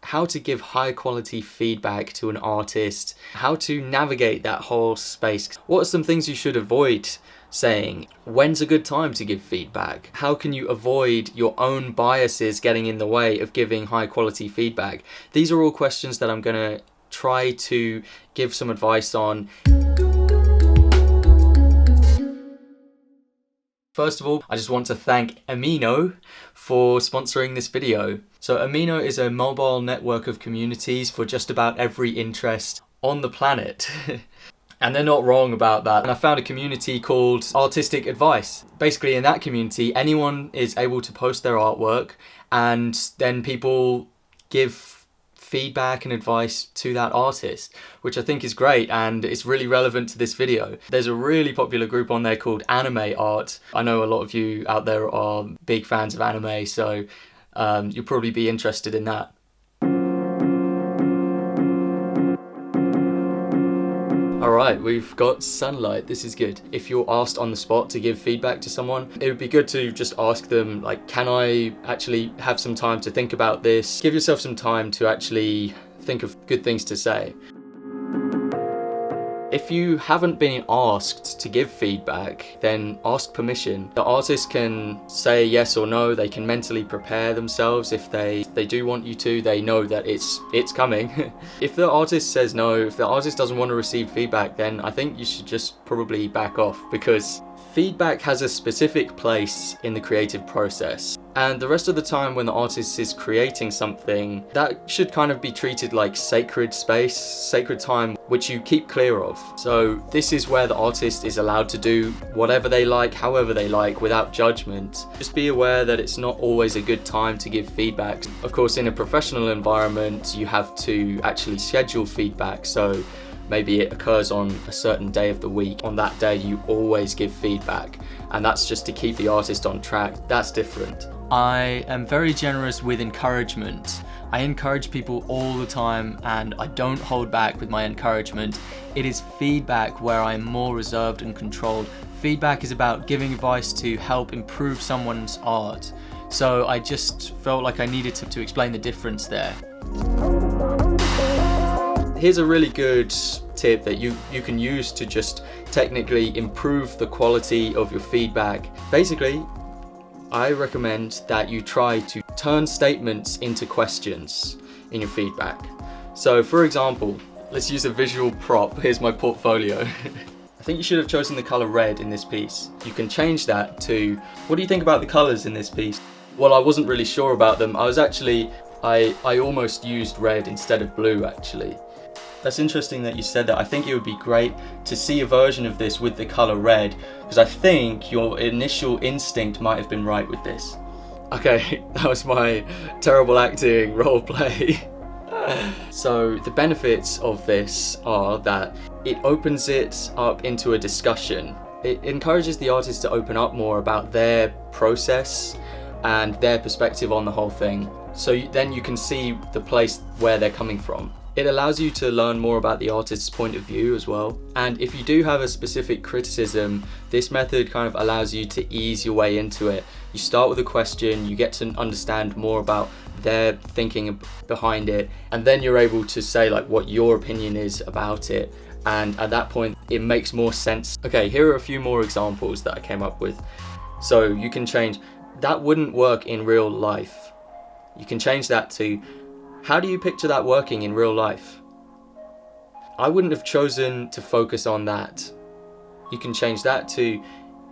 how to give high quality feedback to an artist, how to navigate that whole space. What are some things you should avoid saying? When's a good time to give feedback? How can you avoid your own biases getting in the way of giving high quality feedback? These are all questions that I'm going to try to give some advice on. First of all, I just want to thank Amino for sponsoring this video. So Amino is a mobile network of communities for just about every interest on the planet. And they're not wrong about that. And I found a community called Artistic Advice. Basically in that community, anyone is able to post their artwork and then people give feedback and advice to that artist, which I think is great and it's really relevant to this video. There's a really popular group on there called ANIMATOR. I know a lot of you out there are big fans of anime, so you'll probably be interested in that. Alright, we've got sunlight, this is good. If you're asked on the spot to give feedback to someone, it would be good to just ask them, like, can I actually have some time to think about this? Give yourself some time to actually think of good things to say. If you haven't been asked to give feedback, then ask permission. The artist can say yes or no, they can mentally prepare themselves. If they do want you to, they know that it's coming. If the artist says no, if the artist doesn't want to receive feedback, then I think you should just probably back off, because feedback has a specific place in the creative process. And the rest of the time when the artist is creating something, that should kind of be treated like sacred space, sacred time, which you keep clear of. So this is where the artist is allowed to do whatever they like, however they like, without judgment. Just be aware that it's not always a good time to give feedback. Of course, in a professional environment, you have to actually schedule feedback. So maybe it occurs on a certain day of the week. On that day, you always give feedback. And that's just to keep the artist on track. That's different. I am very generous with encouragement. I encourage people all the time and I don't hold back with my encouragement. It is feedback where I'm more reserved and controlled. Feedback is about giving advice to help improve someone's art. So I just felt like I needed to explain the difference there. Here's a really good tip that you can use to just technically improve the quality of your feedback. Basically, I recommend that you try to turn statements into questions in your feedback. So for example, let's use a visual prop. Here's my portfolio. I think you should have chosen the color red in this piece. You can change that to, what do you think about the colors in this piece? Well, I wasn't really sure about them. I almost used red instead of blue actually. That's interesting that you said that. I think it would be great to see a version of this with the color red, because I think your initial instinct might have been right with this. Okay, that was my terrible acting role play. So the benefits of this are that it opens it up into a discussion. It encourages the artist to open up more about their process and their perspective on the whole thing. So then you can see the place where they're coming from. It allows you to learn more about the artist's point of view as well. And if you do have a specific criticism, this method kind of allows you to ease your way into it. You start with a question, you get to understand more about their thinking behind it, and then you're able to say like what your opinion is about it. And at that point, it makes more sense. Okay, here are a few more examples that I came up with. So you can change, that wouldn't work in real life. You can change that to, how do you picture that working in real life? I wouldn't have chosen to focus on that. You can change that to,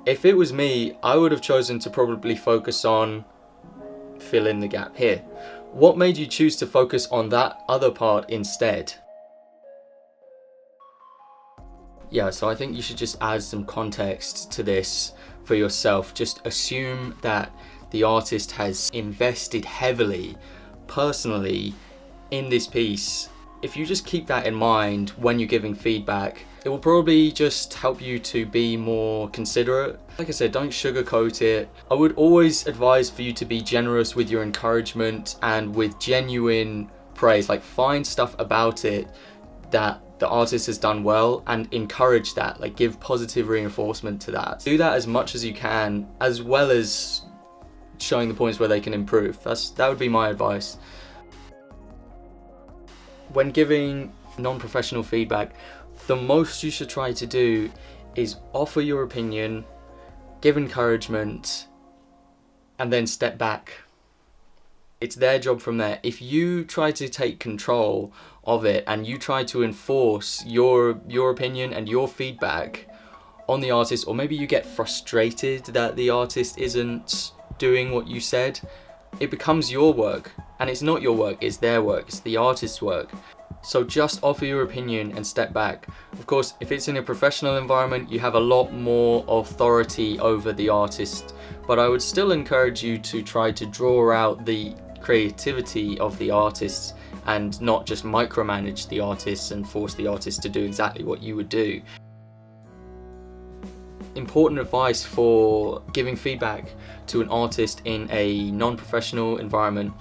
if it was me, I would have chosen to probably focus on, fill in the gap here. What made you choose to focus on that other part instead? Yeah, so I think you should just add some context to this for yourself. Just assume that the artist has invested heavily, personally, in this piece. If you just keep that in mind when you're giving feedback, it will probably just help you to be more considerate. Like I said, don't sugarcoat it. I would always advise for you to be generous with your encouragement and with genuine praise. Like, find stuff about it that the artist has done well and encourage that. Like, give positive reinforcement to that. Do that as much as you can, as well as showing the points where they can improve. That would be my advice. when giving non-professional feedback, the most you should try to do is offer your opinion, give encouragement, and then step back. It's their job from there. If you try to take control of it and you try to enforce your opinion and your feedback on the artist, or maybe you get frustrated that the artist isn't doing what you said, it becomes your work. And it's not your work, it's their work, it's the artist's work. So just offer your opinion and step back. Of course, if it's in a professional environment, you have a lot more authority over the artist, but I would still encourage you to try to draw out the creativity of the artists and not just micromanage the artists and force the artist to do exactly what you would do. Important advice for giving feedback to an artist in a non-professional environment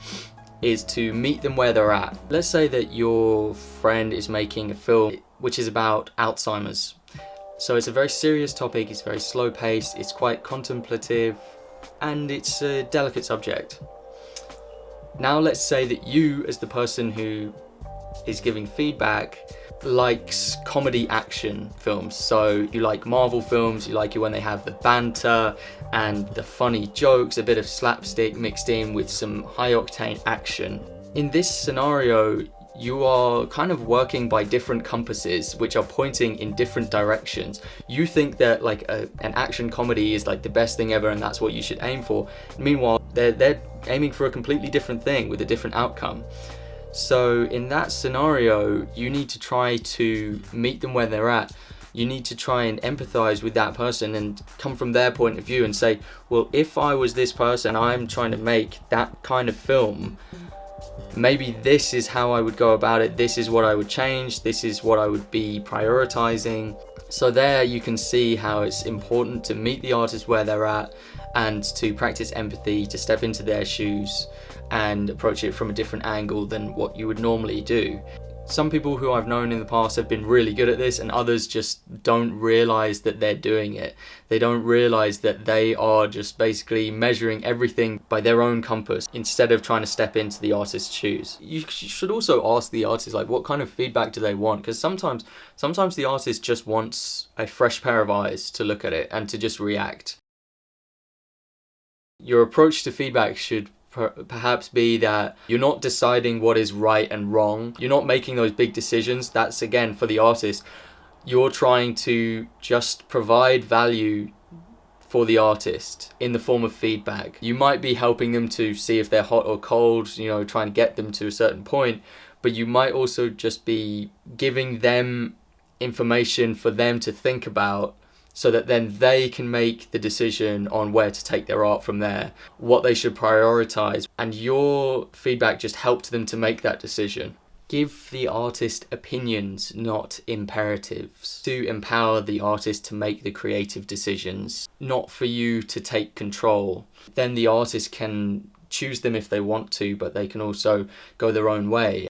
is to meet them where they're at. Let's say that your friend is making a film which is about Alzheimer's. So it's a very serious topic, it's very slow paced, it's quite contemplative, and it's a delicate subject. Now let's say that you, as the person who is giving feedback, likes comedy action films. So you like Marvel films, you like it when they have the banter and the funny jokes, a bit of slapstick mixed in with some high octane action. In this scenario, you are kind of working by different compasses which are pointing in different directions. You think that like an action comedy is like the best thing ever and that's what you should aim for. Meanwhile, they're aiming for a completely different thing with a different outcome. So in that scenario, you need to try to meet them where they're at. You need to try and empathize with that person and come from their point of view and say, well, if I was this person, I'm trying to make that kind of film, maybe this is how I would go about it, this is what I would change, this is what I would be prioritizing. So there you can see how it's important to meet the artist where they're at and to practice empathy, to step into their shoes and approach it from a different angle than what you would normally do. Some people who I've known in the past have been really good at this, and others just don't realize that they're doing it. They don't realize that they are just basically measuring everything by their own compass instead of trying to step into the artist's shoes. You should also ask the artist, like, what kind of feedback do they want? Because sometimes the artist just wants a fresh pair of eyes to look at it and to just react. Your approach to feedback should perhaps be that you're not deciding what is right and wrong. You're not making those big decisions. That's again for the artist. You're trying to just provide value for the artist in the form of feedback. You might be helping them to see if they're hot or cold, trying to get them to a certain point, but you might also just be giving them information for them to think about, so that then they can make the decision on where to take their art from there, what they should prioritize, and your feedback just helped them to make that decision. Give the artist opinions, not imperatives, to empower the artist to make the creative decisions, not for you to take control. Then the artist can choose them if they want to, but they can also go their own way.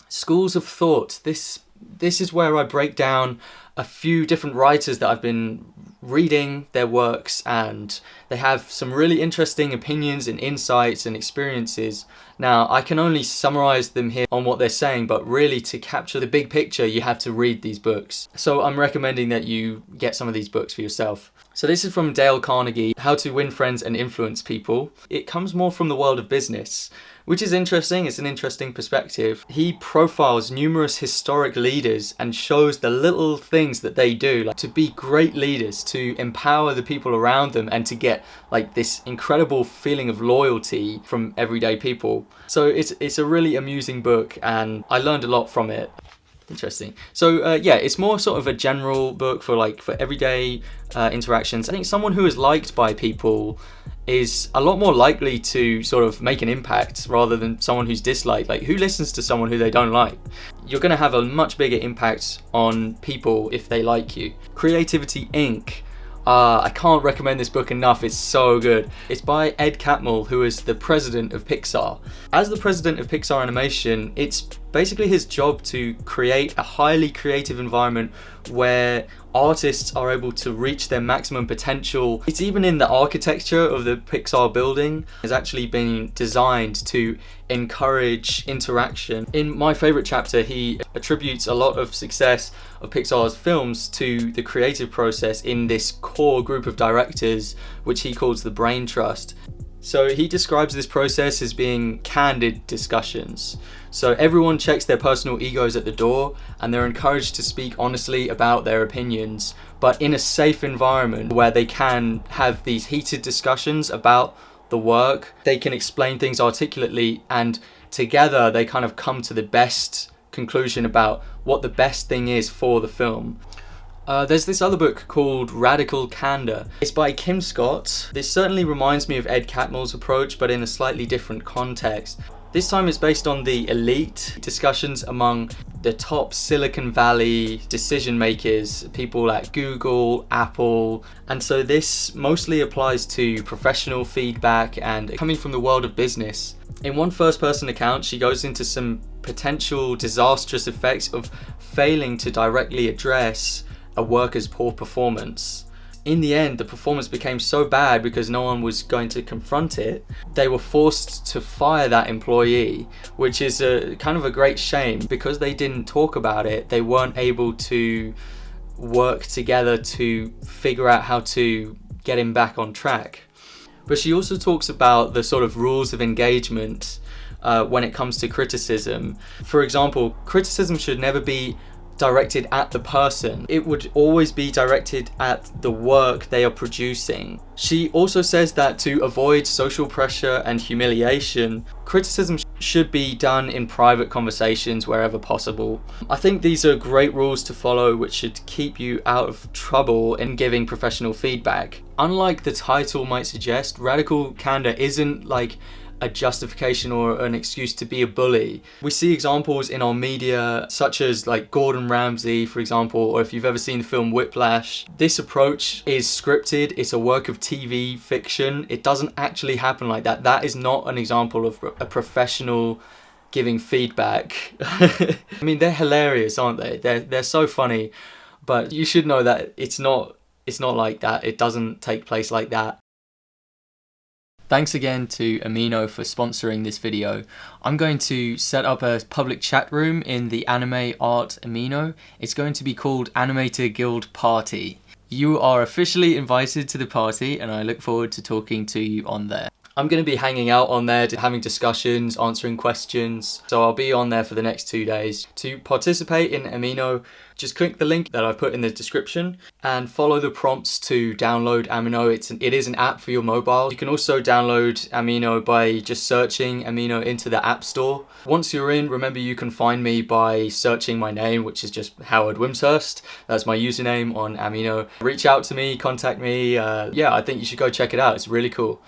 Schools of thought. This is where I break down a few different writers that I've been reading their works, and they have some really interesting opinions and insights and experiences. Now, I can only summarize them here on what they're saying, but really to capture the big picture, you have to read these books. So I'm recommending that you get some of these books for yourself. So this is from Dale Carnegie, How to Win Friends and Influence People. It comes more from the world of business, which is interesting. It's an interesting perspective. He profiles numerous historic leaders and shows the little things that they do, like to be great leaders, to empower the people around them, and to get like this incredible feeling of loyalty from everyday people. So it's a really amusing book, and I learned a lot from it. Interesting. So it's more sort of a general book for everyday interactions. I think someone who is liked by people is a lot more likely to sort of make an impact rather than someone who's disliked. Like, who listens to someone who they don't like? You're going to have a much bigger impact on people if they like you. Creativity Inc. I can't recommend this book enough. It's so good. It's by Ed Catmull, who is the president of Pixar. As the president of Pixar Animation, it's basically his job to create a highly creative environment where artists are able to reach their maximum potential. It's even in the architecture of the Pixar building. It's actually been designed to encourage interaction. In my favorite chapter, he attributes a lot of success of Pixar's films to the creative process in this core group of directors, which he calls the Brain Trust. So he describes this process as being candid discussions. So everyone checks their personal egos at the door and they're encouraged to speak honestly about their opinions, but in a safe environment where they can have these heated discussions about the work. They can explain things articulately, and together they kind of come to the best conclusion about what the best thing is for the film. There's this other book called Radical Candor. It's by Kim Scott. This certainly reminds me of Ed Catmull's approach, but in a slightly different context. This time it's based on the elite, discussions among the top Silicon Valley decision makers, people at Google, Apple, and so this mostly applies to professional feedback and coming from the world of business. In one first-person account, she goes into some potential disastrous effects of failing to directly address a worker's poor performance. In the end, the performance became so bad because no one was going to confront it. They were forced to fire that employee, which is a kind of a great shame. Because they didn't talk about it, they weren't able to work together to figure out how to get him back on track. But she also talks about the sort of rules of engagement when it comes to criticism. For example, criticism should never be directed at the person. It would always be directed at the work they are producing. She also says that to avoid social pressure and humiliation, criticism should be done in private conversations wherever possible. I think these are great rules to follow which should keep you out of trouble in giving professional feedback. Unlike the title might suggest, Radical Candor isn't like a justification or an excuse to be a bully. We see examples in our media such as like Gordon Ramsay, for example, or if you've ever seen the film Whiplash. This approach is scripted, it's a work of TV fiction. It doesn't actually happen like that. That is not an example of a professional giving feedback. I mean, they're hilarious, aren't they? They're so funny, but you should know that it's not like that. It doesn't take place like that. Thanks again to Amino for sponsoring this video. I'm going to set up a public chat room in the anime art Amino. It's going to be called Animator Guild Party. You are officially invited to the party and I look forward to talking to you on there. I'm going to be hanging out on there, having discussions, answering questions. So I'll be on there for the next 2 days. To participate in Amino, just click the link that I've put in the description and follow the prompts to download Amino. It is an app for your mobile. You can also download Amino by just searching Amino into the App Store. Once you're in, remember you can find me by searching my name, which is just Howard Wimshurst. That's my username on Amino. Reach out to me, contact me. Yeah, I think you should go check it out. It's really cool.